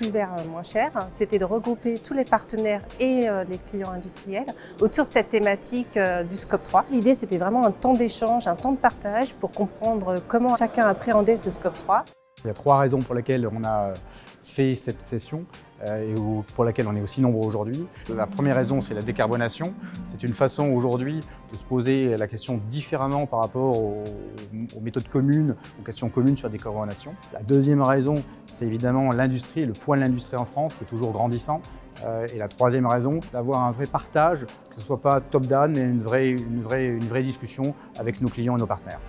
plus vert, moins cher, c'était de regrouper tous les partenaires et les clients industriels autour de cette thématique du Scope 3. L'idée, c'était vraiment un temps d'échange, un temps de partage pour comprendre comment chacun appréhendait ce Scope 3. Il y a 3 raisons pour lesquelles on a fait cette session et pour laquelle on est aussi nombreux aujourd'hui. La première raison, c'est la décarbonation. C'est une façon aujourd'hui de se poser la question différemment par rapport aux méthodes communes, aux questions communes sur la décarbonation. La deuxième raison, c'est évidemment l'industrie, le poids de l'industrie en France qui est toujours grandissant. Et la troisième raison, d'avoir un vrai partage, que ce ne soit pas top-down, mais une vraie discussion avec nos clients et nos partenaires.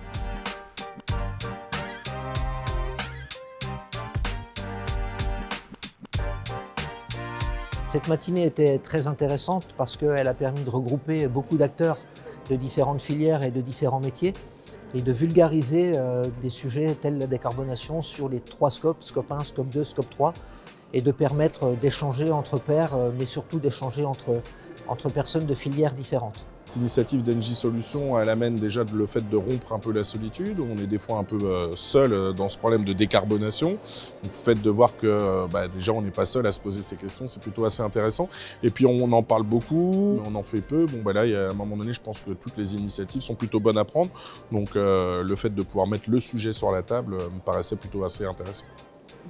Cette matinée était très intéressante parce qu'elle a permis de regrouper beaucoup d'acteurs de différentes filières et de différents métiers et de vulgariser des sujets tels la décarbonation sur les 3 scopes, Scope 1, Scope 2, Scope 3, et de permettre d'échanger entre pairs, mais surtout d'échanger entre personnes de filières différentes. Cette initiative d'Engie Solutions, elle amène déjà le fait de rompre un peu la solitude. On est des fois un peu seul dans ce problème de décarbonation. Donc, le fait de voir que déjà on n'est pas seul à se poser ces questions, c'est plutôt assez intéressant. Et puis on en parle beaucoup, mais on en fait peu. Bon, là, à un moment donné, je pense que toutes les initiatives sont plutôt bonnes à prendre. Donc le fait de pouvoir mettre le sujet sur la table me paraissait plutôt assez intéressant.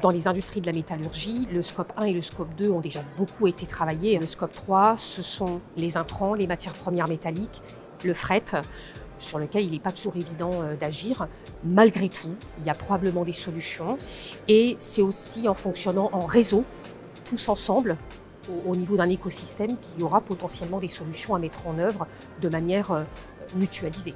Dans les industries de la métallurgie, le Scope 1 et le Scope 2 ont déjà beaucoup été travaillés. Le Scope 3, ce sont les intrants, les matières premières métalliques, le fret, sur lequel il n'est pas toujours évident d'agir. Malgré tout, il y a probablement des solutions. Et c'est aussi en fonctionnant en réseau, tous ensemble, au niveau d'un écosystème, qu'il y aura potentiellement des solutions à mettre en œuvre de manière mutualisée.